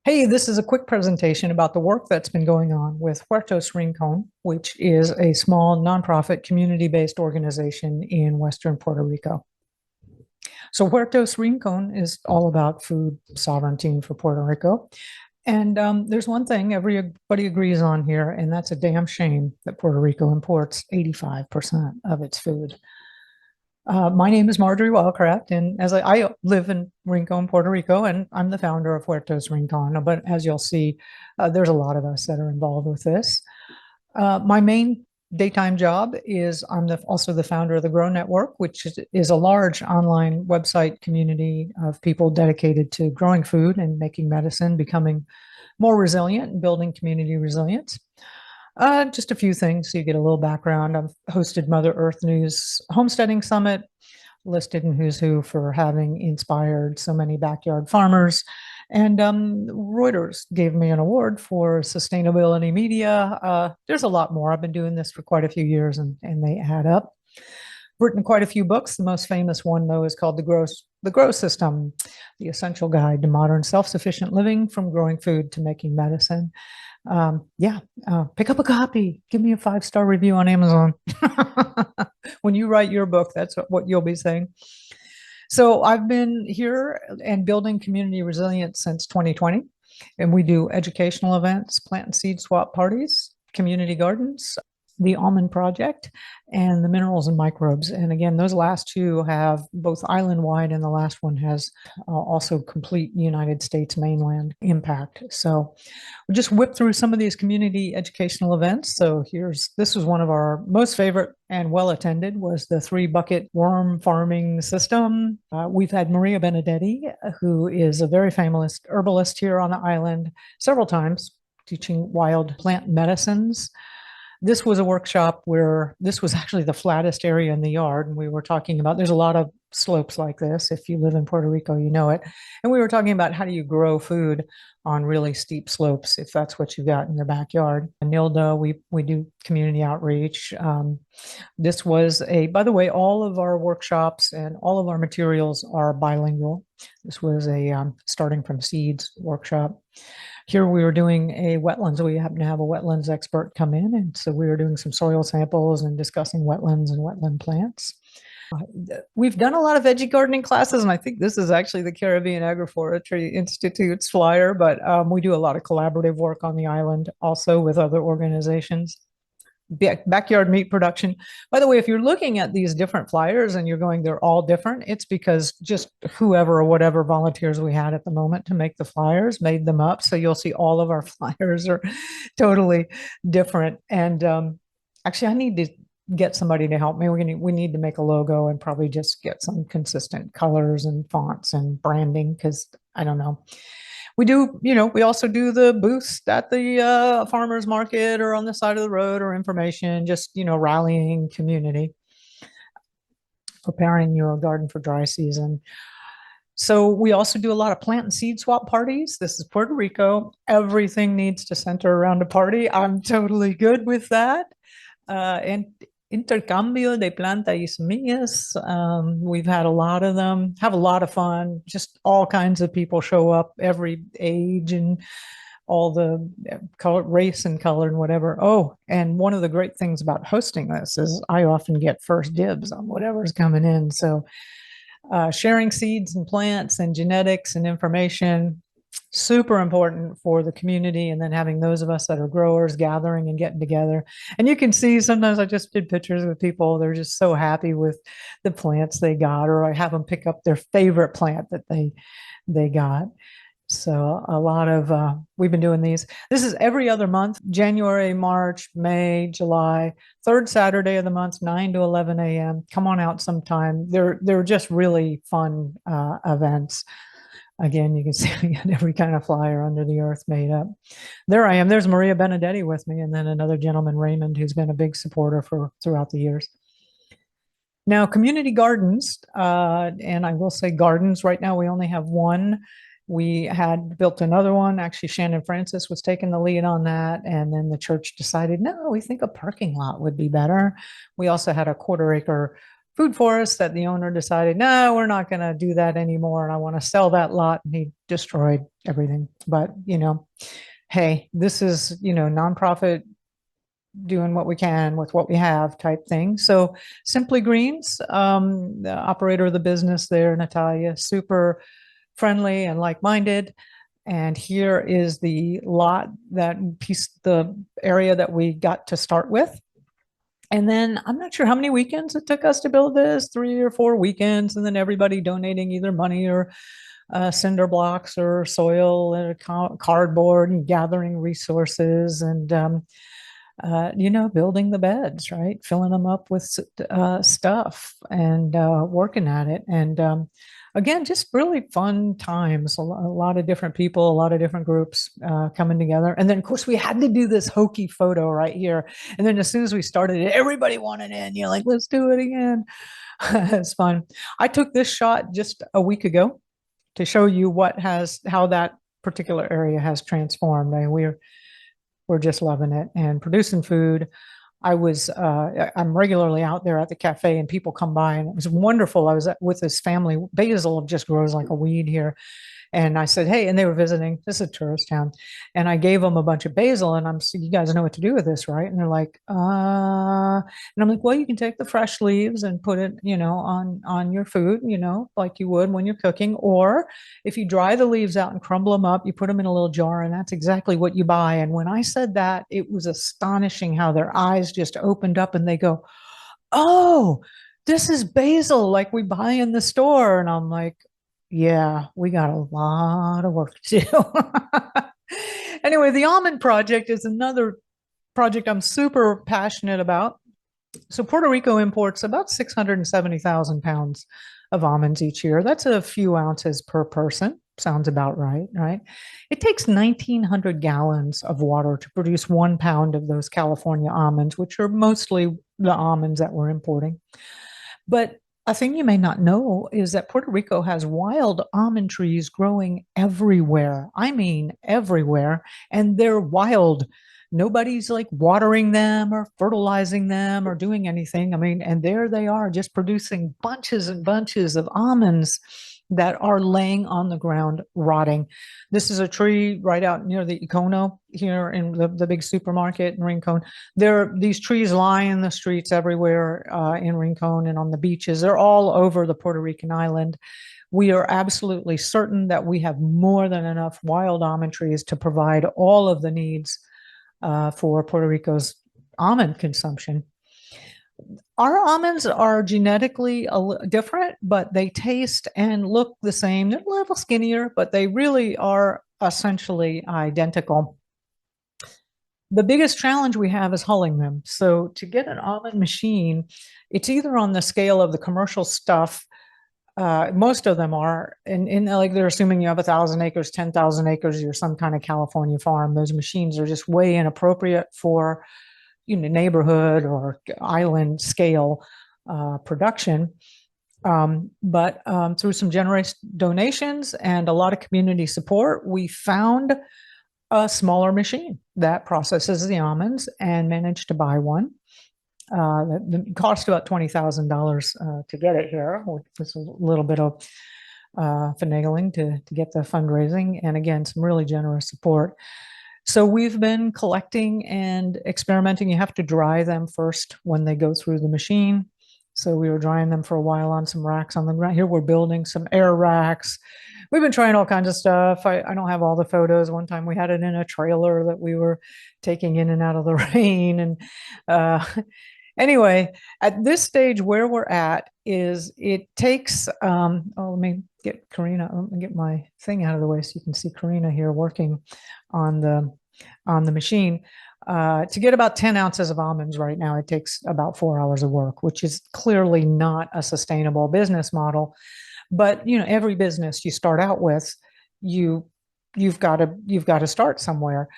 Hey, this is a quick presentation about the work that's been going on with Huertos Rincon, which is a small nonprofit community-based organization in Western Puerto Rico. So Huertos Rincon is all about food sovereignty for Puerto Rico. And there's one thing everybody agrees on here, and that's a damn shame that Puerto Rico imports 85% of its food. My name is Marjorie Wildcraft, and as I live in Rincon, Puerto Rico, and I'm the founder of Huertos Rincon. But as you'll see, there's a lot of us that are involved with this. My main daytime job is also the founder of the Grow Network, which is a large online website community of people dedicated to growing food and making medicine, becoming more resilient and building community resilience. Just a few things so you get a little background. I've hosted Mother Earth News Homesteading Summit, listed in Who's Who for having inspired so many backyard farmers. And Reuters gave me an award for sustainability media. There's a lot more. I've been doing this for quite a few years and they add up. Written quite a few books. The most famous one, though, is called The Grow System, The Essential Guide to Modern Self-Sufficient Living from Growing Food to Making Medicine. Pick up a copy. Give me a 5-star review on Amazon. When you write your book, that's what you'll be saying. So I've been here and building community resilience since 2020, and we do educational events, plant and seed swap parties, community gardens, the Almond Project, and the Minerals and Microbes. And again, those last two have both island-wide, and the last one has also complete United States mainland impact. So we just whipped through some of these community educational events. So this was one of our most favorite and well-attended, was the 3-bucket worm farming system. We've had Maria Benedetti, who is a very famous herbalist here on the island, several times teaching wild plant medicines. This was a workshop where this was actually the flattest area in the yard. And we were talking about, there's a lot of slopes like this. If you live in Puerto Rico, you know it. And we were talking about how do you grow food on really steep slopes, if that's what you got in your backyard. And Nilda, we do community outreach. This was by the way, all of our workshops and all of our materials are bilingual. This was a starting from seeds workshop. Here we were doing a wetlands. We happen to have a wetlands expert come in, and so we were doing some soil samples and discussing wetlands and wetland plants. We've done a lot of veggie gardening classes, and I think this is actually the Caribbean Agroforestry Institute's flyer, but we do a lot of collaborative work on the island also with other organizations. Backyard meat production. By the way, if you're looking at these different flyers and you're going, they're all different, it's because just whoever or whatever volunteers we had at the moment to make the flyers made them up. So you'll see all of our flyers are totally different. And actually, I need to get somebody to help me. We need to make a logo and probably just get some consistent colors and fonts and branding, because I don't know. We also do the booths at the farmers market or on the side of the road, or information, just, rallying community, preparing your garden for dry season. So we also do a lot of plant and seed swap parties. This is Puerto Rico. Everything needs to center around a party. I'm totally good with that. And intercambio de planta y semillas. We've had a lot of them, have a lot of fun. Just all kinds of people show up, every age and all the color, race and color and whatever. Oh, and one of the great things about hosting this is I often get first dibs on whatever's coming in. So sharing seeds and plants and genetics and information, super important for the community. And then having those of us that are growers gathering and getting together. And you can see sometimes I just did pictures with people. They're just so happy with the plants they got, or I have them pick up their favorite plant that they got. So a lot of, we've been doing these. This is every other month: January, March, May, July, third Saturday of the month, 9 to 11 a.m. Come on out sometime. They're just really fun events. Again, you can see we got every kind of flyer under the earth made up. There I am. There's Maria Benedetti with me, and then another gentleman, Raymond, who's been a big supporter throughout the years. Now, community gardens, and I will say gardens, right now we only have one. We had built another one. Actually, Shannon Francis was taking the lead on that. And then the church decided, no, we think a parking lot would be better. We also had a 1/4 acre food forest that the owner decided, no, we're not going to do that anymore. And I want to sell that lot. And he destroyed everything. But, hey, this is, nonprofit doing what we can with what we have type thing. So Simply Greens, the operator of the business there, Natalia, super friendly and like-minded. And here is the lot, the area that we got to start with. And then I'm not sure how many weekends it took us to build this, 3 or 4 weekends, and then everybody donating either money or cinder blocks or soil and cardboard and gathering resources and, building the beds, right? Filling them up with stuff and working at it. And again, just really fun times. A lot of different people, a lot of different groups coming together. And then, of course, we had to do this hokey photo right here. And then as soon as we started it, everybody wanted in. You're like, let's do it again. It's fun. I took this shot just a week ago to show you how that particular area has transformed. I mean, we're just loving it and producing food. I'm regularly out there at the cafe and people come by and it was wonderful. I was with this family. Basil just grows like a weed here. And I said, hey, and they were visiting. This is a tourist town. And I gave them a bunch of basil and I'm saying, you guys know what to do with this, right? And they're like, and I'm like, well, you can take the fresh leaves and put it, on your food, like you would when you're cooking. Or if you dry the leaves out and crumble them up, you put them in a little jar and that's exactly what you buy. And when I said that, it was astonishing how their eyes just opened up and they go, oh, this is basil like we buy in the store. And I'm like, yeah, we got a lot of work to do. Anyway, the almond project is another project I'm super passionate about. So Puerto Rico imports about 670,000 pounds of almonds each year. That's a few ounces per person. Sounds about right, right? It takes 1,900 gallons of water to produce 1 pound of those California almonds, which are mostly the almonds that we're importing. But a thing you may not know is that Puerto Rico has wild almond trees growing everywhere. I mean, everywhere. And they're wild. Nobody's like watering them or fertilizing them or doing anything. I mean, and there they are just producing bunches and bunches of almonds that are laying on the ground rotting. This is a tree right out near the Econo here in the big supermarket in Rincon. These trees lie in the streets everywhere in Rincon and on the beaches. They're all over the Puerto Rican island. We are absolutely certain that we have more than enough wild almond trees to provide all of the needs for Puerto Rico's almond consumption. Our almonds are genetically different, but they taste and look the same. They're a little skinnier, but they really are essentially identical. The biggest challenge we have is hulling them. So to get an almond machine, it's either on the scale of the commercial stuff. Most of them are, and like they're assuming you have 1,000 acres, 10,000 acres, you're some kind of California farm. Those machines are just way inappropriate for neighborhood or island scale production. But through some generous donations and a lot of community support, we found a smaller machine that processes the almonds and managed to buy one. It cost about $20,000 to get it here, which was a little bit of finagling to get the fundraising. And again, some really generous support. So we've been collecting and experimenting. You have to dry them first when they go through the machine. So we were drying them for a while on some racks on the ground. Here we're building some air racks. We've been trying all kinds of stuff. I don't have all the photos. One time we had it in a trailer that we were taking in and out of the rain. And anyway, at this stage where we're at is it takes, let me get Karina, let me get my thing out of the way so you can see Karina here working on the machine. To get about 10 ounces of almonds right now, it takes about 4 hours of work, which is clearly not a sustainable business model. But every business you start out with, you've got to start somewhere.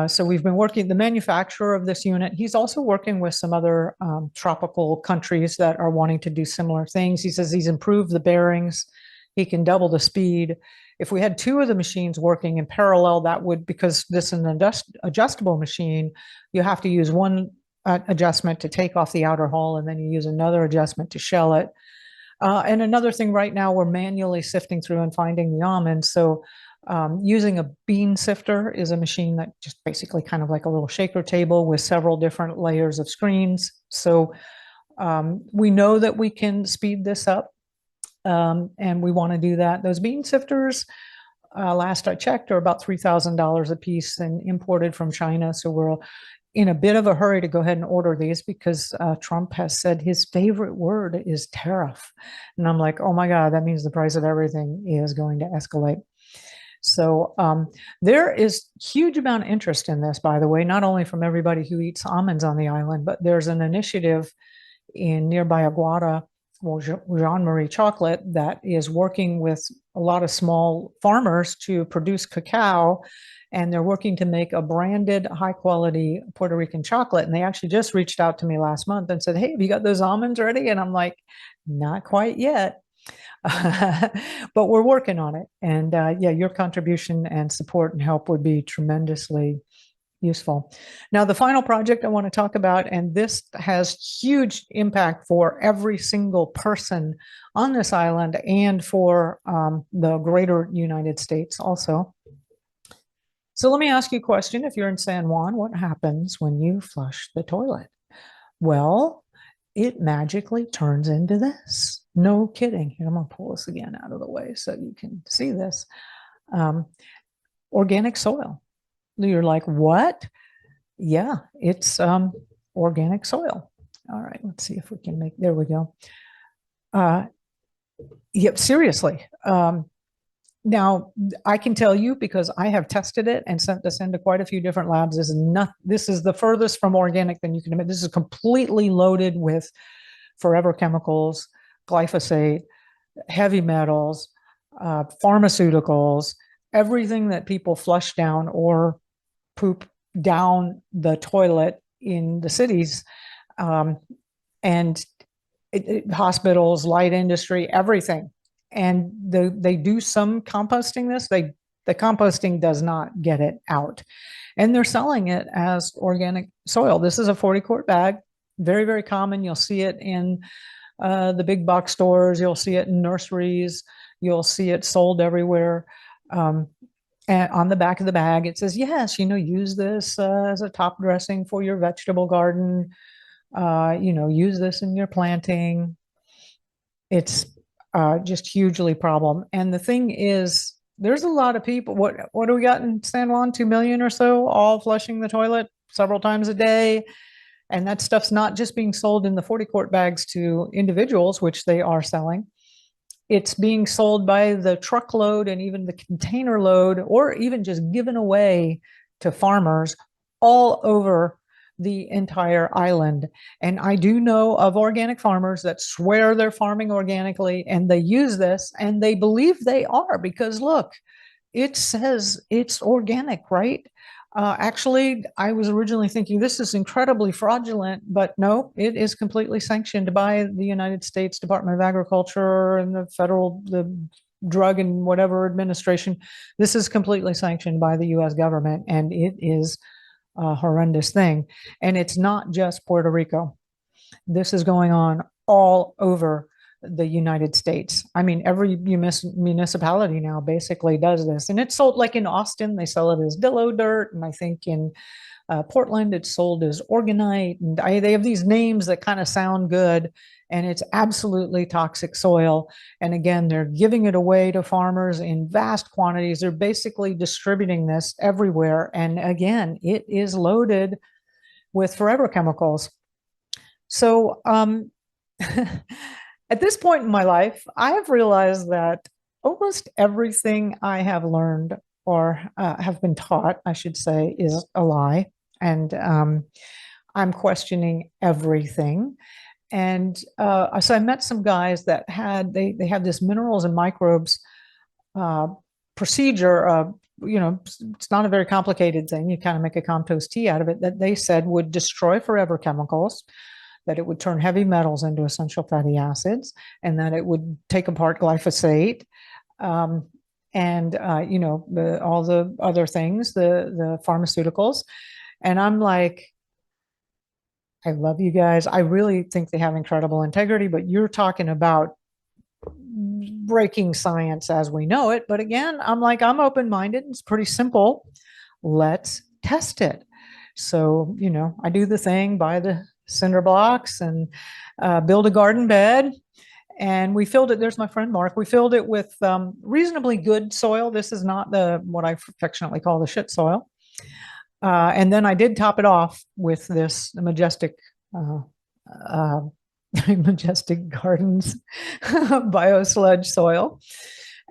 So we've been working, the manufacturer of this unit, he's also working with some other tropical countries that are wanting to do similar things. He says he's improved the bearings. He can double the speed. If we had 2 of the machines working in parallel, that would, because this is an adjustable machine, you have to use one adjustment to take off the outer hull, and then you use another adjustment to shell it. And another thing right now, we're manually sifting through and finding the almonds. So using a bean sifter is a machine that just basically kind of like a little shaker table with several different layers of screens. So we know that we can speed this up, and we want to do that. Those bean sifters, last I checked, are about $3,000 a piece and imported from China. So we're in a bit of a hurry to go ahead and order these because Trump has said his favorite word is tariff. And I'm like, oh my God, that means the price of everything is going to escalate. So there is huge amount of interest in this, by the way, not only from everybody who eats almonds on the island, but there's an initiative in nearby Aguada, well, Jean-Marie Chocolate, that is working with a lot of small farmers to produce cacao, and they're working to make a branded high quality Puerto Rican chocolate. And they actually just reached out to me last month and said, hey, have you got those almonds ready? And I'm like, not quite yet. But we're working on it. And yeah, your contribution and support and help would be tremendously useful. Now, the final project I want to talk about, and this has huge impact for every single person on this island and for the greater United States also. So let me ask you a question. If you're in San Juan, what happens when you flush the toilet? Well, it magically turns into this. No kidding. Here, I'm going to pull this again out of the way so you can see this. Organic soil. You're like, what? Yeah, it's organic soil. All right, let's see if we can make, there we go. Yep, seriously. Now, I can tell you, because I have tested it and sent this into quite a few different labs, this is the furthest from organic than you can imagine. This is completely loaded with forever chemicals, glyphosate, heavy metals, pharmaceuticals, everything that people flush down or poop down the toilet in the cities, and hospitals, light industry, everything. And they do some composting this. The composting does not get it out. And they're selling it as organic soil. This is a 40-quart bag, very, very common. You'll see it in the big box stores. You'll see it in nurseries. You'll see it sold everywhere. And on the back of the bag, it says, yes, use this as a top dressing for your vegetable garden. Use this in your planting. It's just hugely problem. And the thing is, there's a lot of people. What do we got in San Juan? 2 million or so, all flushing the toilet several times a day. And that stuff's not just being sold in the 40-quart bags to individuals, which they are selling. It's being sold by the truckload and even the container load, or even just given away to farmers all over the entire island. And I do know of organic farmers that swear they're farming organically, and they use this and they believe they are, because look, it says it's organic, right? Actually, I was originally thinking this is incredibly fraudulent, but no, it is completely sanctioned by the United States Department of Agriculture and the Drug and whatever administration. This is completely sanctioned by the US government, and it is a horrendous thing. And it's not just Puerto Rico. This is going on all over the United States. I mean, every municipality now basically does this. And it's sold, like in Austin, they sell it as Dillo dirt. And I think in Portland, it's sold as Organite. And they have these names that kind of sound good. And it's absolutely toxic soil. And again, they're giving it away to farmers in vast quantities. They're basically distributing this everywhere. And again, it is loaded with forever chemicals. So at this point in my life, I have realized that almost everything I have learned, or have been taught, I should say, is a lie. And I'm questioning everything. And so I met some guys that they have this minerals and microbes procedure. It's not a very complicated thing. You kind of make a compost tea out of it, that they said would destroy forever chemicals, that it would turn heavy metals into essential fatty acids, and that it would take apart glyphosate, and all the other things, the pharmaceuticals. And I'm like, I love you guys. I really think they have incredible integrity, but you're talking about breaking science as we know it. But again, I'm like, I'm open-minded. It's pretty simple. Let's test it. So, I do the thing, buy the cinder blocks and build a garden bed. And we filled it. There's my friend Mark. We filled it with reasonably good soil. This is not what I affectionately call the shit soil. And then I did top it off with this majestic uh, Majestic Gardens Biosludge soil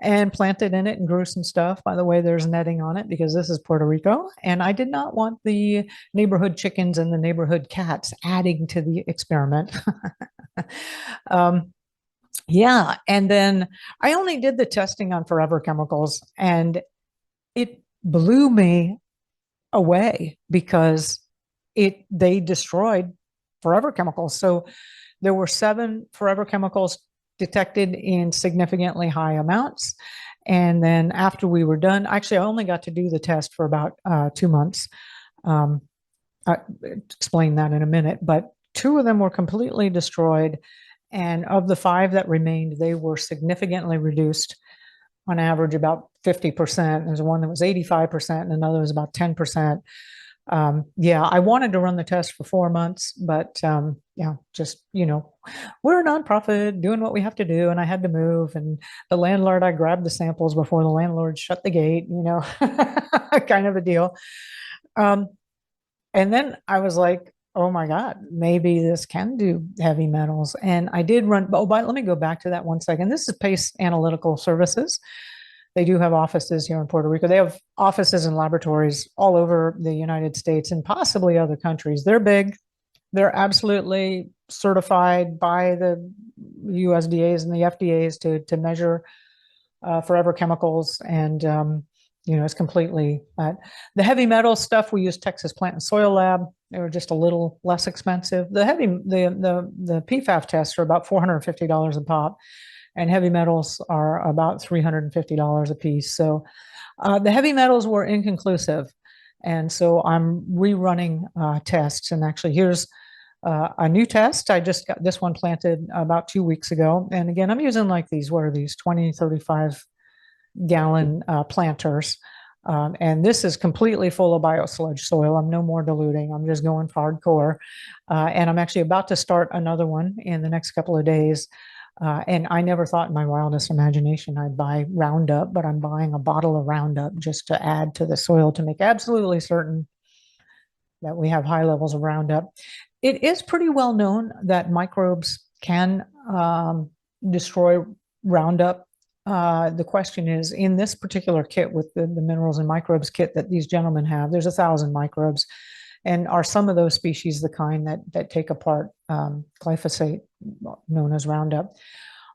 and planted in it and grew some stuff. By the way, there's netting on it because this is Puerto Rico. And I did not want the neighborhood chickens and the neighborhood cats adding to the experiment. Yeah. And then I only did the testing on forever chemicals, and it blew me away because they destroyed forever chemicals. So there were 7 forever chemicals detected in significantly high amounts. And then after we were done, actually, I only got to do the test for about 2 months. I'll explain that in a minute, but 2 of them were completely destroyed. And of the 5 that remained, they were significantly reduced, on average about 50%. There's one that was 85% and another was about 10%. Yeah, I wanted to run the test for 4 months, but yeah, just, we're a nonprofit doing what we have to do. And I had to move, and the landlord, I grabbed the samples before the landlord shut the gate, kind of a deal. And then I was like, oh my God, maybe this can do heavy metals. And I did run, but let me go back to that 1 second. This is Pace Analytical Services. They do have offices here in Puerto Rico. They have offices and laboratories all over the United States and possibly other countries. They're big. They're absolutely certified by the USDAs and the FDAs to measure forever chemicals. And it's completely the heavy metal stuff. We use Texas Plant and Soil Lab. They were just a little less expensive. The PFAF tests are about $450 a pop, and heavy metals are about $350 a piece. So the heavy metals were inconclusive, and so I'm rerunning tests. And actually, here's a new test. I just got this one planted about 2 weeks ago. And again, I'm using like these, what are these, 20, 35 gallon planters. And this is completely full of biosludge soil. I'm no more diluting. I'm just going hardcore. And I'm actually about to start another one in the next couple of days. And I never thought in my wildest imagination I'd buy Roundup, but I'm buying a bottle of Roundup just to add to the soil to make absolutely certain that we have high levels of Roundup. It is pretty well known that microbes can destroy Roundup. The question is, in this particular kit with the minerals and microbes kit that these gentlemen have, there's 1,000 microbes. And are some of those species the kind that take apart glyphosate, known as Roundup?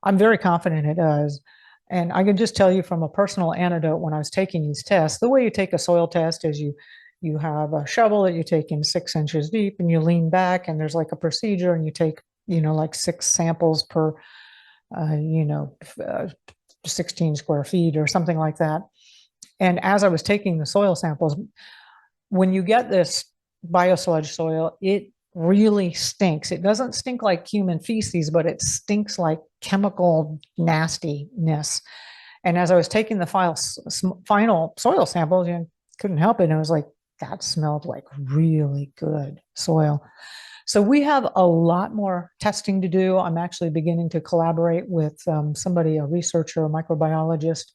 I'm very confident it does. And I can just tell you from a personal anecdote, when I was taking these tests, the way you take a soil test is you have a shovel that you take in 6 inches deep, and you lean back, and there's like a procedure, and you take, like 6 samples per, 16 square feet or something like that. And as I was taking the soil samples, when you get this biosludge soil, it really stinks. It doesn't stink like human feces, but it stinks like chemical nastiness. And as I was taking the final soil samples, couldn't help it. And I was like, that smelled like really good soil. So we have a lot more testing to do. I'm actually beginning to collaborate with somebody, a researcher, a microbiologist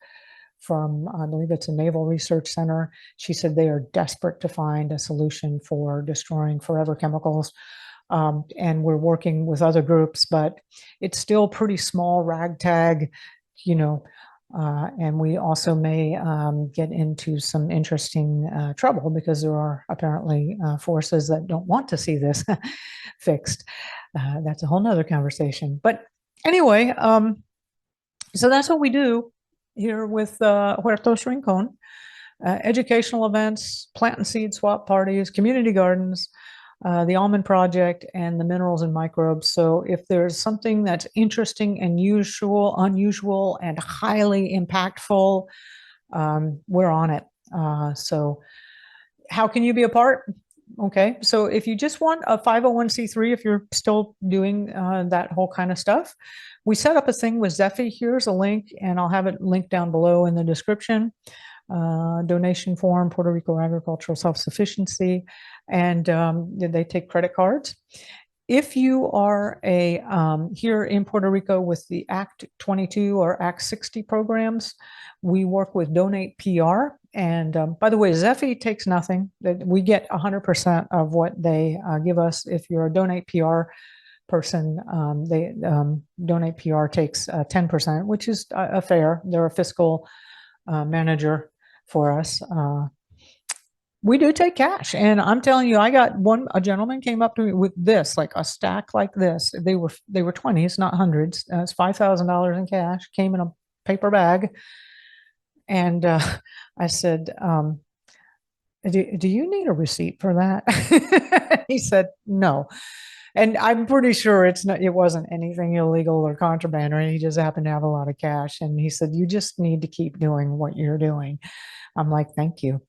from, I believe it's a Naval Research Center. She said they are desperate to find a solution for destroying forever chemicals. And we're working with other groups, but it's still pretty small ragtag, and we also may get into some interesting trouble because there are apparently forces that don't want to see this fixed. That's a whole nother conversation. But anyway, so that's what we do here with Puerto Rico. Educational events, plant and seed swap parties, community gardens, the Almond Project, and the minerals and microbes. So if there's something that's interesting and unusual, and highly impactful, we're on it. So how can you be a part? Okay, so if you just want a 501c3, if you're still doing that whole kind of stuff, we set up a thing with Zephy. Here's a link, and I'll have it linked down below in the description. Donation form, Puerto Rico agricultural self-sufficiency, and they take credit cards. If you are here in Puerto Rico with the Act 22 or Act 60 programs, we work with Donate PR. And by the way, Zephy takes nothing. We get 100% of what they give us. If you're a Donate PR person, Donate PR takes 10%, which is fair. They're a fiscal manager for us. We do take cash, and I'm telling you, I got a gentleman came up to me with this, like a stack like this. They were 20s, not hundreds. It's $5,000 in cash, came in a paper bag. And I said, do you need a receipt for that? He said, no. And I'm pretty sure it wasn't anything illegal or contraband, or he just happened to have a lot of cash. And he said, you just need to keep doing what you're doing. I'm like, thank you.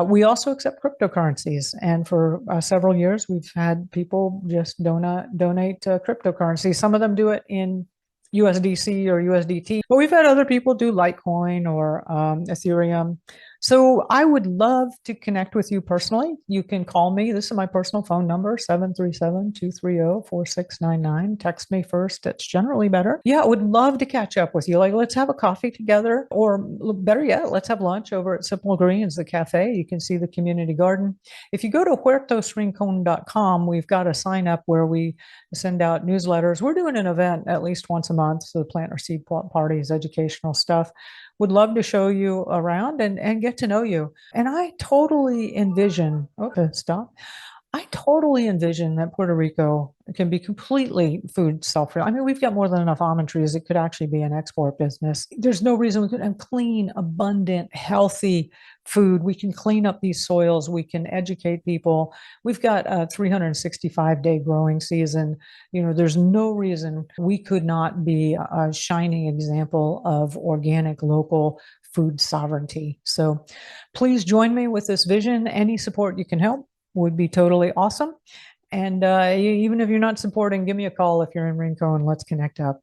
We also accept cryptocurrencies, and for several years, we've had people just donate cryptocurrency. Some of them do it in USDC or USDT, but we've had other people do Litecoin or Ethereum. So I would love to connect with you personally. You can call me. This is my personal phone number, 737-230-4699. Text me first. It's generally better. Yeah, I would love to catch up with you. Like, let's have a coffee together, or better yet, let's have lunch over at Simple Greens, the cafe. You can see the community garden. If you go to huertosrincon.com, we've got a sign up where we send out newsletters. We're doing an event at least once a month. So the plant or seed parties, educational stuff. Would love to show you around and get to know you. And I totally envision, okay, stop. I totally envision that Puerto Rico can be completely food self-reliant. I mean, we've got more than enough almond trees. It could actually be an export business. There's no reason we couldn't have clean, abundant, healthy food. We can clean up these soils. We can educate people. We've got a 365-day growing season. You know, there's no reason we could not be a shining example of organic, local food sovereignty. So please join me with this vision. Any support you can help would be totally awesome. And even if you're not supporting, give me a call if you're in Rincon. Let's connect up.